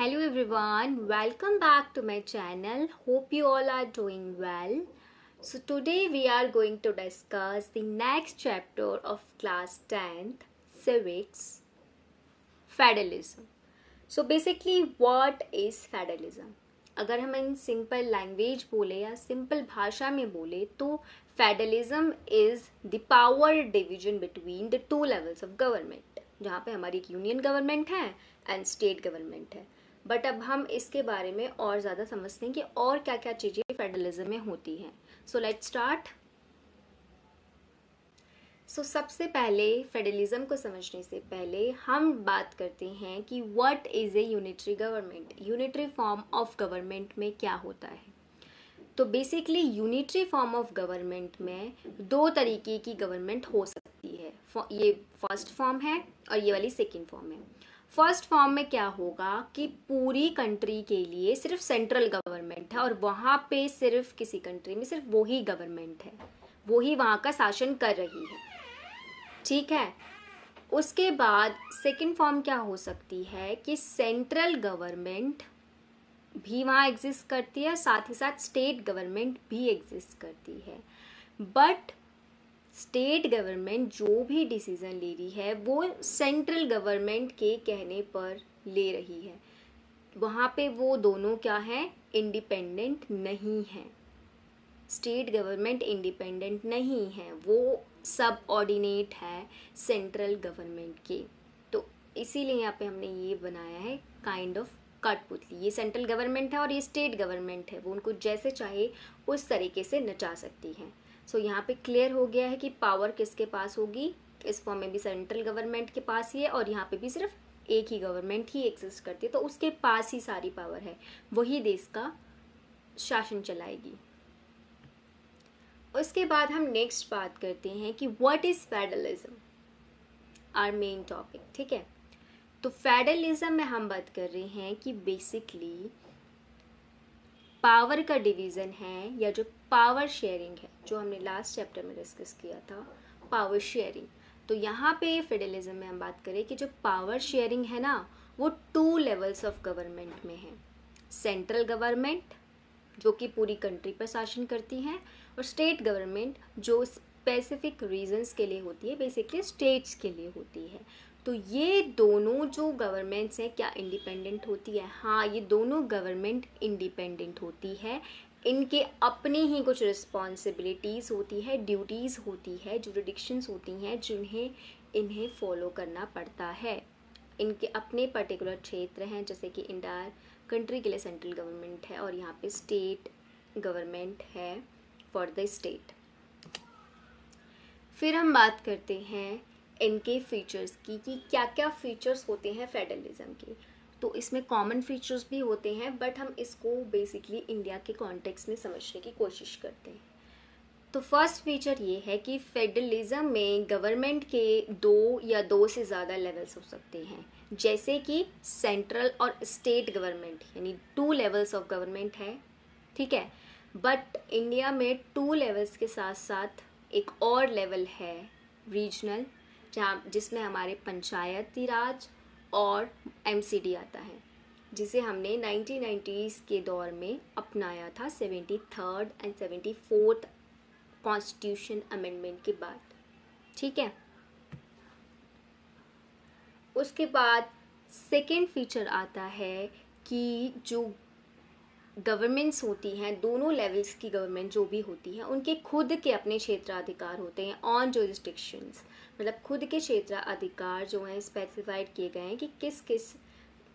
Hello everyone, welcome back to my channel. Hope you all are doing well. So today we are going to discuss the next chapter of class 10th civics, federalism. So basically what is federalism? अगर हम in simple language बोले या simple भाषा में बोले तो federalism is the power division between the two levels of government, जहाँ पे हमारी एक यूनियन गवर्नमेंट है एंड स्टेट गवर्नमेंट है. बट अब हम इसके बारे में और ज़्यादा समझते हैं कि और क्या क्या चीज़ें फेडरलिज्म में होती हैं. So let's start. सो सबसे पहले फेडरलिज्म को समझने से पहले हम बात करते हैं कि what is a unitary government. Unitary form of government में क्या होता है? तो basically unitary form of government में दो तरीके की गवर्नमेंट हो सकती है. ये फर्स्ट फॉर्म है और ये वाली सेकेंड फॉर्म है. फर्स्ट फॉर्म में क्या होगा कि पूरी कंट्री के लिए सिर्फ सेंट्रल गवर्नमेंट है और वहाँ पे सिर्फ किसी कंट्री में सिर्फ वही गवर्नमेंट है, वही वहाँ का शासन कर रही है. ठीक है. उसके बाद सेकंड फॉर्म क्या हो सकती है कि सेंट्रल गवर्नमेंट भी वहाँ एग्जिस्ट करती है, साथ ही साथ स्टेट गवर्नमेंट भी एग्जिस्ट करती है. बट स्टेट गवर्नमेंट जो भी डिसीजन ले रही है वो सेंट्रल गवर्नमेंट के कहने पर ले रही है. वहाँ पे वो दोनों क्या हैं? इंडिपेंडेंट नहीं हैं. स्टेट गवर्नमेंट इंडिपेंडेंट नहीं है, वो सब ऑर्डिनेट है सेंट्रल गवर्नमेंट के. तो इसीलिए यहाँ पे हमने ये बनाया है काइंड ऑफ कठपुतली. ये सेंट्रल गवर्नमेंट है और ये स्टेट गवर्नमेंट है, वो उनको जैसे चाहे उस तरीके से नचा सकती हैं. सो यहाँ पे क्लियर हो गया है कि पावर किसके पास होगी. इस फॉर्म में भी सेंट्रल गवर्नमेंट के पास ही है और यहाँ पे भी सिर्फ एक ही गवर्नमेंट ही एग्जिस्ट करती है, तो उसके पास ही सारी पावर है, वही देश का शासन चलाएगी. उसके बाद हम नेक्स्ट बात करते हैं कि what is federalism, our main topic. ठीक है. तो फेडरलिज्म में हम बात कर रहे हैं कि बेसिकली पावर का डिवीज़न है या जो पावर शेयरिंग है, जो हमने लास्ट चैप्टर में डिस्कस किया था, पावर शेयरिंग. तो यहाँ पे फेडरलिज्म में हम बात करें कि जो पावर शेयरिंग है ना, वो टू लेवल्स ऑफ गवर्नमेंट में है. सेंट्रल गवर्नमेंट जो कि पूरी कंट्री पर शासन करती है और स्टेट गवर्नमेंट जो स्पेसिफिक रीजन्स के लिए होती है, बेसिकली स्टेट्स के लिए होती है. तो ये दोनों जो गवर्नमेंट्स हैं क्या इंडिपेंडेंट होती है? हाँ, ये दोनों गवर्नमेंट इंडिपेंडेंट होती है. इनके अपनी ही कुछ रिस्पॉन्सिबिलिटीज़ होती है, ड्यूटीज़ होती है, जुरिडिक्शंस होती हैं जिन्हें इन्हें फॉलो करना पड़ता है. इनके अपने पर्टिकुलर क्षेत्र हैं, जैसे कि इंडिया कंट्री के लिए सेंट्रल गवर्नमेंट है और यहाँ पे स्टेट गवर्नमेंट है फॉर द स्टेट. फिर हम बात करते हैं इनके फीचर्स की कि क्या क्या फीचर्स होते हैं फेडरलिज्म के. तो इसमें कॉमन फीचर्स भी होते हैं, बट हम इसको बेसिकली इंडिया के कॉन्टेक्स्ट में समझने की कोशिश करते हैं. तो फर्स्ट फीचर ये है कि फेडरलिज्म में गवर्नमेंट के दो या दो से ज़्यादा लेवल्स हो सकते हैं, जैसे कि सेंट्रल और स्टेट गवर्नमेंट, यानी टू लेवल्स ऑफ गवर्नमेंट है. ठीक है. बट इंडिया में टू लेवल्स के साथ साथ एक और लेवल है रीजनल, जिसमें हमारे पंचायती राज और एमसीडी आता है, जिसे हमने 1990s के दौर में अपनाया था 73rd and 74th constitution amendment के बाद. ठीक है. उसके बाद सेकेंड फीचर आता है कि जो गवर्नमेंट्स होती हैं, दोनों लेवल्स की गवर्नमेंट जो भी होती हैं, उनके खुद के अपने क्षेत्राधिकार होते हैं, ऑन जुरिस्डिक्शंस. मतलब खुद के क्षेत्राधिकार जो हैं स्पेसिफाइड किए गए हैं कि किस किस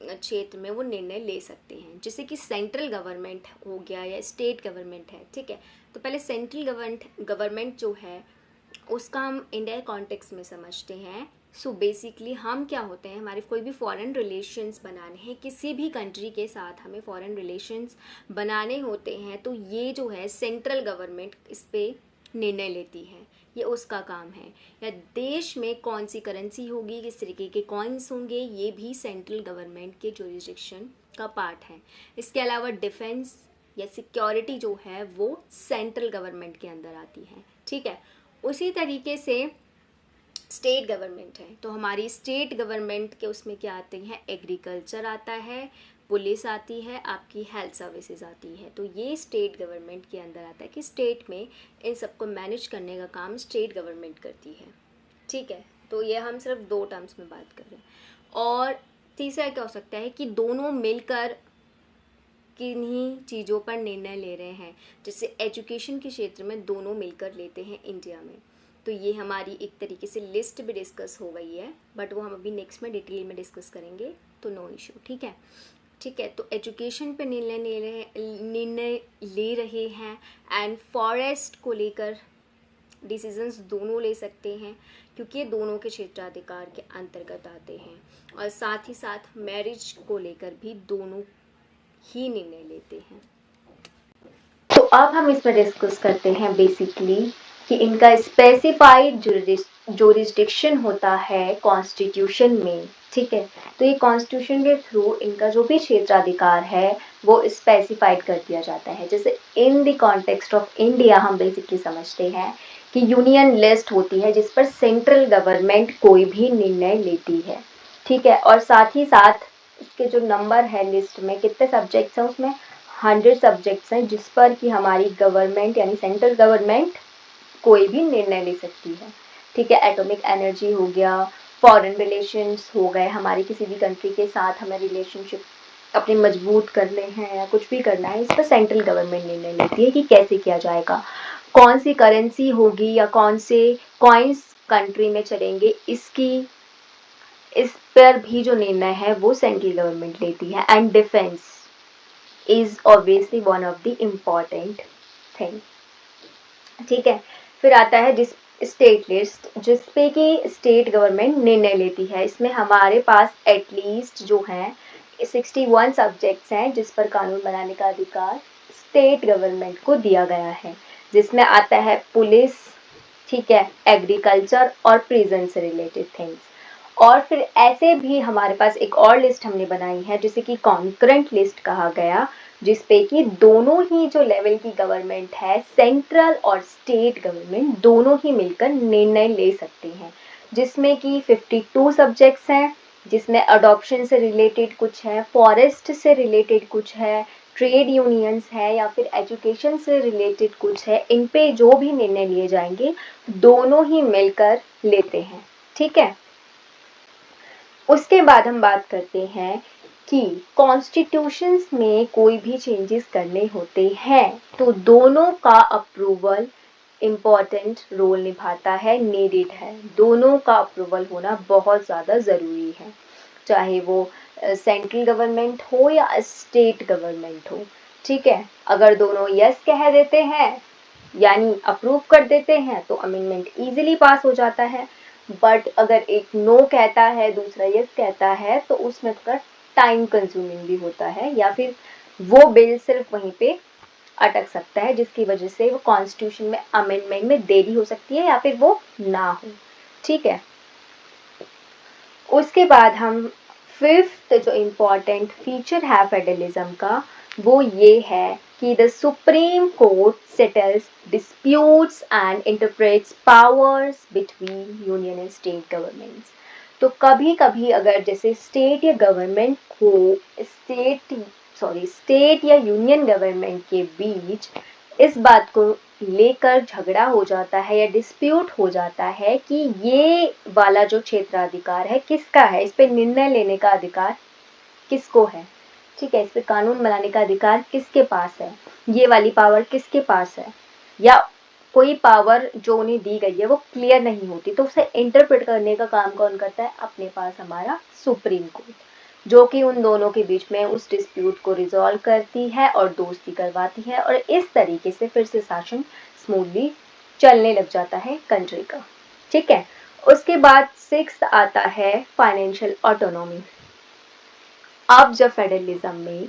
क्षेत्र में वो निर्णय ले सकते हैं, जैसे कि सेंट्रल गवर्नमेंट हो गया या स्टेट गवर्नमेंट है. ठीक है. तो पहले सेंट्रल गवर्नमेंट जो है उसका हम इंडिया कॉन्टेक्स्ट में समझते हैं. सो बेसिकली हम क्या होते हैं, हमारे कोई भी फॉरेन रिलेशंस बनाने हैं, किसी भी कंट्री के साथ हमें फॉरेन रिलेशंस बनाने होते हैं, तो ये जो है सेंट्रल गवर्नमेंट इस पर निर्णय लेती है, ये उसका काम है. या देश में कौन सी करेंसी होगी, किस तरीके के कॉइन्स होंगे, ये भी सेंट्रल गवर्नमेंट के जुरिस्डिक्शन का पार्ट है. इसके अलावा डिफेंस या सिक्योरिटी जो है वो सेंट्रल गवर्नमेंट के अंदर आती है. ठीक है. उसी तरीके से स्टेट गवर्नमेंट है, तो हमारी स्टेट गवर्नमेंट के उसमें क्या आते हैं, एग्रीकल्चर आता है, पुलिस आती है, आपकी हेल्थ सर्विसेज आती है। तो ये स्टेट गवर्नमेंट के अंदर आता है कि स्टेट में इन सबको मैनेज करने का काम स्टेट गवर्नमेंट करती है, ठीक है। तो ये हम सिर्फ 2 टर्म्स में बात कर रहे हैं। और तीसरा क्या हो सकता है कि दोनों मिलकर किन्हीं चीज़ों पर निर्णय ले रहे हैं, जैसे एजुकेशन के क्षेत्र में दोनों मिलकर लेते हैं इंडिया में। तो ये हमारी एक तरीके से लिस्ट भी डिस्कस हो गई है, बट वो हम अभी नेक्स्ट में डिटेल में डिस्कस करेंगे, तो नो इशू, ठीक है। ठीक है, तो एजुकेशन पे निर्णय ले रहे हैं एंड फॉरेस्ट को लेकर डिसीजंस दोनों ले सकते हैं, क्योंकि ये दोनों के क्षेत्राधिकार के अंतर्गत आते हैं। और साथ ही साथ मैरिज को लेकर भी दोनों ही निर्णय लेते हैं। तो अब हम इसमें डिस्कस करते हैं बेसिकली कि इनका स्पेसिफाइड जुरिस्डिक्शन होता है कॉन्स्टिट्यूशन में, ठीक है। तो ये कॉन्स्टिट्यूशन के थ्रू इनका जो भी क्षेत्राधिकार है वो स्पेसिफाइड कर दिया जाता है। जैसे in the context of India हम बेसिकली समझते हैं कि यूनियन लिस्ट होती है जिस पर सेंट्रल गवर्नमेंट कोई भी निर्णय लेती है, ठीक है। और साथ ही साथ इसके जो नंबर है लिस्ट में कितने सब्जेक्ट्स हैं, उसमें 100 सब्जेक्ट्स हैं जिस पर कि हमारी गवर्नमेंट यानी सेंट्रल गवर्नमेंट कोई भी निर्णय ले सकती है, ठीक है। एटॉमिक एनर्जी हो गया, फॉरेन रिलेशंस हो गए, हमारी किसी भी कंट्री के साथ हमें रिलेशनशिप अपने मजबूत करने हैं या कुछ भी करना है, इस पर सेंट्रल गवर्नमेंट निर्णय लेती है कि कैसे किया जाएगा, कौन सी करेंसी होगी या कौन से कॉइन्स कंट्री में चलेंगे, इस पर भी जो निर्णय है वो सेंट्रल गवर्नमेंट लेती है। And defence is obviously one of the important thing, ठीक है। फिर आता है जिस स्टेट लिस्ट जिसपे कि स्टेट गवर्नमेंट निर्णय लेती है। इसमें हमारे पास एटलीस्ट जो हैं 61 सब्जेक्ट्स हैं जिस पर कानून बनाने का अधिकार स्टेट गवर्नमेंट को दिया गया है, जिसमें आता है पुलिस, ठीक है, एग्रीकल्चर और प्रिजन से रिलेटेड थिंग्स। और फिर ऐसे भी हमारे पास एक और लिस्ट हमने बनाई है जिसे कि कॉन्करेंट लिस्ट कहा गया, जिसपे कि दोनों ही जो लेवल की गवर्नमेंट है, सेंट्रल और स्टेट गवर्नमेंट दोनों ही मिलकर निर्णय ले सकती हैं, जिसमें कि 52 सब्जेक्ट्स हैं, जिसमें अडॉप्शन से रिलेटेड कुछ है, फॉरेस्ट से रिलेटेड कुछ है, ट्रेड यूनियंस है या फिर एजुकेशन से रिलेटेड कुछ है। इन पे जो भी निर्णय लिए जाएंगे दोनों ही मिलकर लेते हैं, ठीक है। उसके बाद हम बात करते हैं कि कॉन्स्टिट्यूशंस में कोई भी चेंजेस करने होते हैं तो दोनों का अप्रूवल इम्पॉर्टेंट रोल निभाता है, नीडेड है। दोनों का अप्रूवल होना बहुत ज़्यादा ज़रूरी है, चाहे वो सेंट्रल गवर्नमेंट हो या स्टेट गवर्नमेंट हो, ठीक है। अगर दोनों यस कह देते हैं यानी अप्रूव कर देते हैं तो अमेंडमेंट इजीली पास हो जाता है, बट अगर एक नो कहता है दूसरा यस कहता है तो उसमें थोड़ा टाइम कंज्यूमिंग भी होता है, या फिर वो बिल सिर्फ वहीं पे अटक सकता है, जिसकी वजह से वो कॉन्स्टिट्यूशन में अमेंडमेंट में देरी हो सकती है या फिर वो ना हो, ठीक है। उसके बाद हम फिफ्थ जो इम्पॉर्टेंट फीचर है फेडरलिज्म का वो ये है कि the supreme court settles disputes and interprets powers between union and state governments. तो कभी कभी अगर जैसे स्टेट या गवर्नमेंट को स्टेट या यूनियन गवर्नमेंट के बीच इस बात को लेकर झगड़ा हो जाता है या डिस्प्यूट हो जाता है कि ये वाला जो क्षेत्राधिकार है किसका है, इस पे निर्णय लेने का अधिकार किसको है, ठीक है, इस पे कानून बनाने का अधिकार किसके पास है, ये वाली पावर किसके पास है, या कोई पावर जो उन्हें दी गई है वो क्लियर नहीं होती, तो उसे इंटरप्रेट करने का काम कौन करता है, अपने पास हमारा सुप्रीम कोर्ट, जो कि उन दोनों के बीच में उस डिस्प्यूट को रिजॉल्व करती है और दोस्ती करवाती है, और इस तरीके से फिर से शासन स्मूथली चलने लग जाता है कंट्री का, ठीक है। उसके बाद 6 आता है फाइनेंशियल ऑटोनॉमी। अब जब फेडरलिज्म में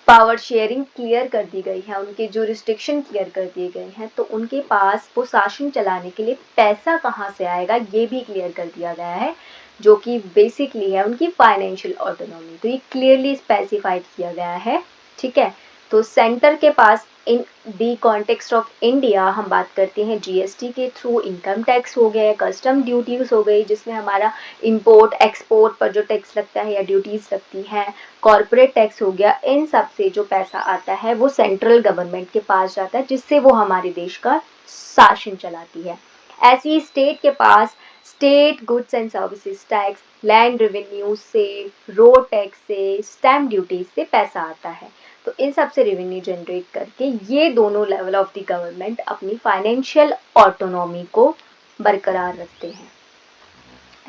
पावर शेयरिंग क्लियर कर दी गई है, उनके जुरिस्डिक्शन क्लियर कर दिए गए हैं, तो उनके पास वो शासन चलाने के लिए पैसा कहाँ से आएगा ये भी क्लियर कर दिया गया है, जो कि बेसिकली है उनकी फाइनेंशियल ऑटोनॉमी। तो ये क्लियरली स्पेसिफाइड किया गया है, ठीक है। तो सेंटर के पास इन दी कॉन्टेक्स्ट ऑफ इंडिया हम बात करते हैं जीएसटी के थ्रू, इनकम टैक्स हो गया, कस्टम ड्यूटीज हो गई जिसमें हमारा इंपोर्ट एक्सपोर्ट पर जो टैक्स लगता है या ड्यूटीज लगती हैं, कॉरपोरेट टैक्स हो गया, इन सब से जो पैसा आता है वो सेंट्रल गवर्नमेंट के पास जाता है जिससे वो हमारे देश का शासन चलाती है। ऐसे ही स्टेट के पास state goods and services tax, land revenue से, रोड टैक्स से, स्टैम्प ड्यूटी से पैसा आता है। तो इन सब से रेवेन्यू जनरेट करके ये दोनों लेवल ऑफ द गवर्नमेंट अपनी फाइनेंशियल ऑटोनॉमी को बरकरार रखते हैं।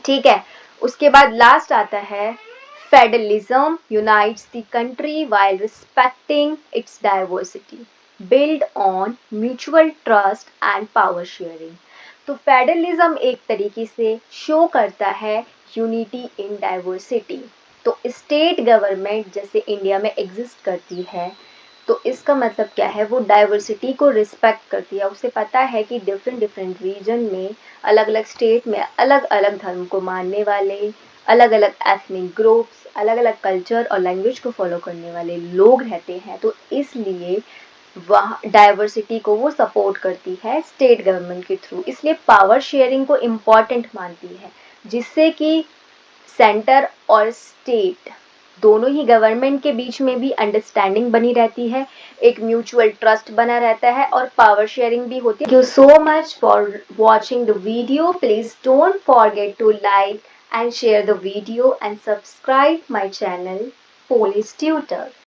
ठीक है, उसके बाद लास्ट आता है federalism unites the country while respecting it's diversity, build on mutual trust and power sharing. तो फेडरलिज्म एक तरीके से शो करता है यूनिटी इन डाइवर्सिटी। तो स्टेट गवर्नमेंट जैसे इंडिया में एग्जिस्ट करती है तो इसका मतलब क्या है, वो डाइवर्सिटी को रिस्पेक्ट करती है। उसे पता है कि डिफरेंट डिफरेंट रीजन में, अलग अलग स्टेट में अलग अलग धर्म को मानने वाले, अलग अलग एथनिक ग्रुप्स, अलग अलग कल्चर और लैंग्वेज को फॉलो करने वाले लोग रहते हैं। तो इसलिए वहाँ डाइवर्सिटी को वो सपोर्ट करती है स्टेट गवर्नमेंट के थ्रू। इसलिए पावर शेयरिंग को इम्पॉर्टेंट मानती है जिससे कि सेंटर और स्टेट दोनों ही गवर्नमेंट के बीच में भी अंडरस्टैंडिंग बनी रहती है, एक म्यूचुअल ट्रस्ट बना रहता है और पावर शेयरिंग भी होती है। Thank you so much for watching the video. Please don't forget to like and share the video and subscribe my channel Police Tutor.